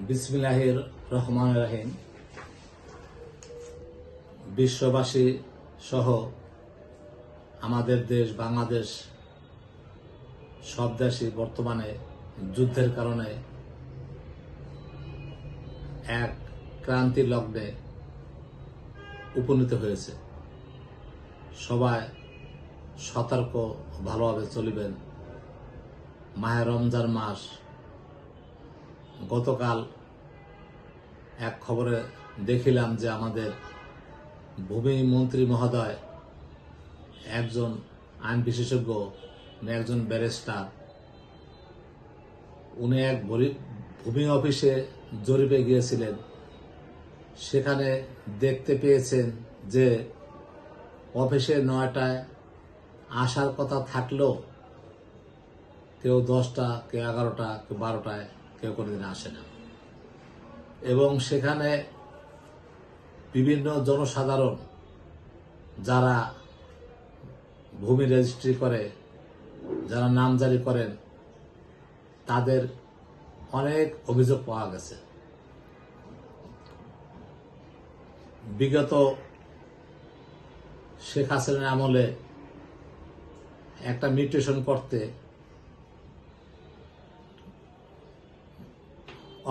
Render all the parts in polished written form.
বিসমিল্লাহির রহমানির রহিম। বিশ্ববাসী সহ আমাদের দেশ বাংলাদেশ সব দেশই বর্তমানে যুদ্ধের কারণে এক ক্রান্তি লগ্নে উপনীত হয়েছে। সবাই সতর্ক ভালোভাবে চলিবেন। মাহে রমজান মাস, গতকাল এক খবরে দেখিলাম যে আমাদের ভূমি মন্ত্রী মহোদয় একজন আইন বিশেষজ্ঞ, একজন ব্যারিস্টার, উনি এক ভূমি অফিসে জরিপে গিয়েছিলেন। সেখানে দেখতে পেয়েছেন যে অফিসে 9টায় আসার কথা থাকলেও কেউ 10টা, কেউ 11টা, কেউ 12টায়, কেউ কোনোদিন আসে না। এবং সেখানে বিভিন্ন জনসাধারণ যারা ভূমি রেজিস্ট্রি করে, যারা নামজারি করেন, তাদের অনেক অভিযোগ পাওয়া গেছে। বিগত শেখ হাসিনার আমলে একটা মিউটেশন করতে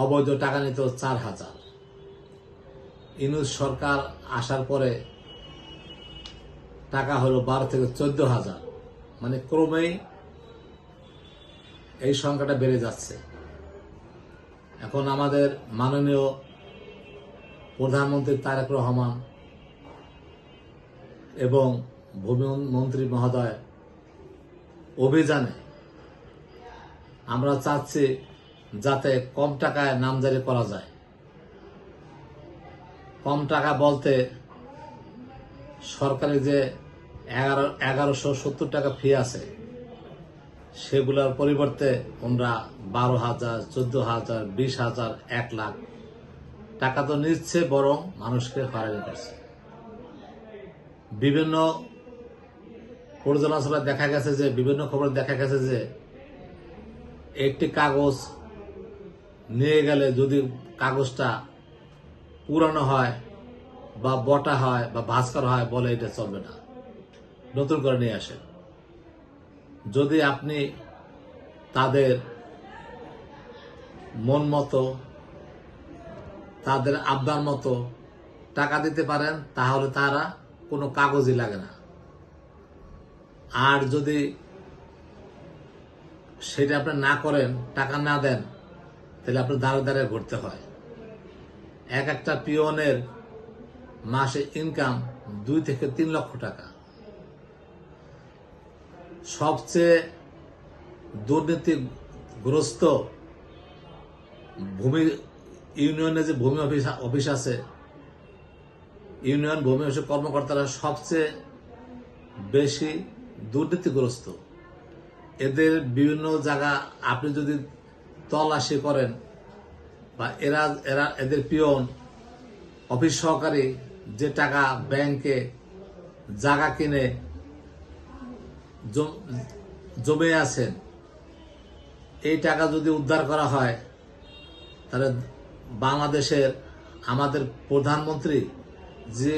অবৈধ টাকা নিত 4,000। ইউনূস সরকার আসার পরে টাকা হলো 12 থেকে 14,000। মানে ক্রমেই এই সংখ্যাটা বেড়ে যাচ্ছে। এখন আমাদের মাননীয় প্রধানমন্ত্রী তারেক রহমান এবং ভূমি মন্ত্রী মহোদয় অভিযানে আমরা চাচ্ছি যাতে কম টাকায় নামজারি করা যায়। কম টাকা বলতে সরকারি যে 1170 টাকা ফি আছে, সেগুলোর পরিবর্তে আমরা 12,000, 14,000, 20,000, 1 লাখ টাকা তো নিচ্ছে, বরং মানুষকে হয়রানি করছে। বিভিন্ন পর্যালোচনায় দেখা গেছে যে, বিভিন্ন খবরে দেখা গেছে যে একটি কাগজ নিয়ে গেলে যদি কাগজটা পুরানো হয় বা বটা হয় বা ভাস্কর হয়, বলে এটা চলবে না, নতুন করে নিয়ে আসেন। যদি আপনি তাদের মন মতো, তাদের আবদার মতো টাকা দিতে পারেন, তাহলে তারা কোনো কাগজই লাগে না। আর যদি সেটা আপনি না করেন, টাকা না দেন, তাহলে আপনার দাঁড়ে দাঁড়িয়ে ঘুরতে হয়। একটা পিওনের মাসে ইনকাম 2 থেকে 3 লক্ষ টাকা। সবচেয়ে দুর্নীতিগ্রস্ত ভূমি ইউনিয়নে যে ভূমি অফিস আছে, ইউনিয়ন ভূমি অফিসের কর্মকর্তারা সবচেয়ে বেশি দুর্নীতিগ্রস্ত। এদের বিভিন্ন জায়গা আপনি যদি তল্লাশি করেন, বা এদের পিয়ন, অফিস সহকারী যে টাকা ব্যাংকে জায়গা কিনে জমে আছেন, এই টাকা যদি উদ্ধার করা হয়, তাহলে বাংলাদেশের আমাদের প্রধানমন্ত্রী যে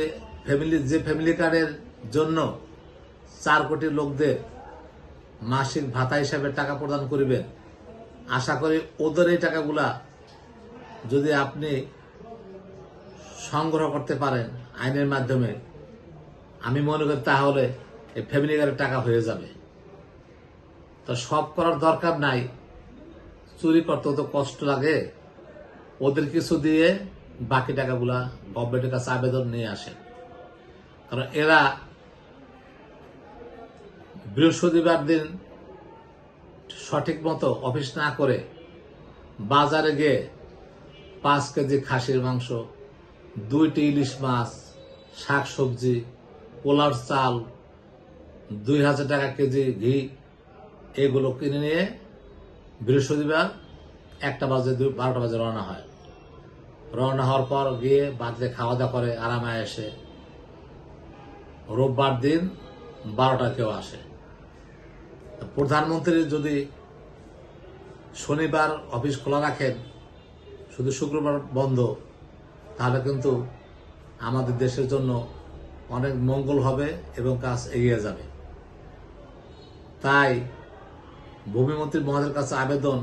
ফ্যামিলি কার্ডের জন্য 4 কোটি লোকদের মাসিক ভাতা হিসাবে টাকা প্রদান করিবেন, আশা করি ওদের এই টাকাগুলা যদি আপনি সংগ্রহ করতে পারেন আইনের মাধ্যমে, আমি মনে করি তাহলে এই ফ্যামিলি কার্ডের টাকা হয়ে যাবে। তো সব করার দরকার নাই। চুরি করতে তো কষ্ট লাগে, ওদের কিছু দিয়ে বাকি টাকাগুলা গভর্নমেন্টের কাছে আবেদন নিয়ে আসে। কারণ এরা বৃহস্পতিবার দিন সঠিক মতো অফিস না করে বাজারে গিয়ে 5 কেজি খাসির মাংস, 2টি ইলিশ মাছ, শাকসবজি, পোলার চাল, 2,000 টাকা কেজি ঘি, এগুলো কিনে নিয়ে বৃহস্পতিবার 1টা বাজে 12টা বাজে রওনা হয়। রওনা হওয়ার পর গিয়ে বাড়িতে খাওয়া দাওয়া করে আরামে এসে রোববার দিন 12টা কেউ আসে। প্রধানমন্ত্রী যদি শনিবার অফিস খোলা রাখেন, শুধু শুক্রবার বন্ধ, তাহলে কিন্তু আমাদের দেশের জন্য অনেক মঙ্গল হবে এবং কাজ এগিয়ে যাবে। তাই ভূমিমন্ত্রী মহোদয়ের কাছে আবেদন,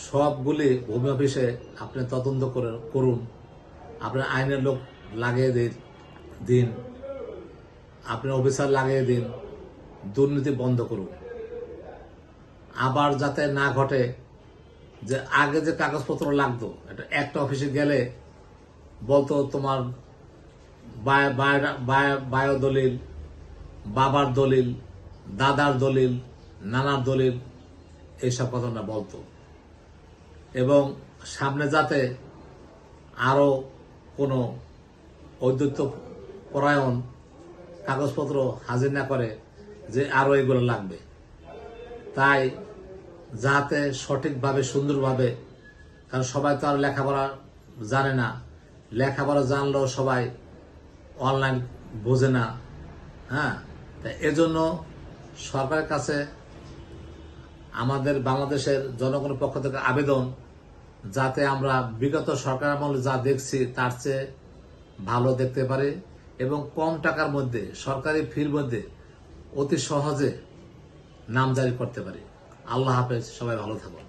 সবগুলি ভূমি অফিসে আপনি তদন্ত করুন, আপনার আইনের লোক লাগিয়ে দিন, আপনার অফিসার লাগিয়ে দিন, দুর্নীতি বন্ধ করুন। আবার যাতে না ঘটে যে আগে যে কাগজপত্র লাগতো, একটা অফিসে গেলে বলতো তোমার বায়ো দলিল, বাবার দলিল, দাদার দলিল, নানার দলিল, এইসব কথা না বলতো। এবং সামনে যাতে আরো কোনো ঔদ্ধত্য পরায়ণ কাগজপত্র হাজির না করে যে আরো এগুলো লাগবে। তাই যাতে সঠিকভাবে সুন্দরভাবে, কারণ সবাই তো আর লেখাপড়া জানে না, লেখাপড়া জানলেও সবাই অনলাইন বোঝে না। হ্যাঁ, তাই এজন্য সরকারের কাছে আমাদের বাংলাদেশের জনগণের পক্ষ থেকে আবেদন, যাতে আমরা বিগত সরকার আমলে যা দেখছি তার চেয়ে ভালো দেখতে পারি এবং কম টাকার মধ্যে সরকারি ফির মধ্যে অতি সহজে নামজারি করতে পারি। আল্লাহ হাফেজ, সবাই ভালো থাকুন।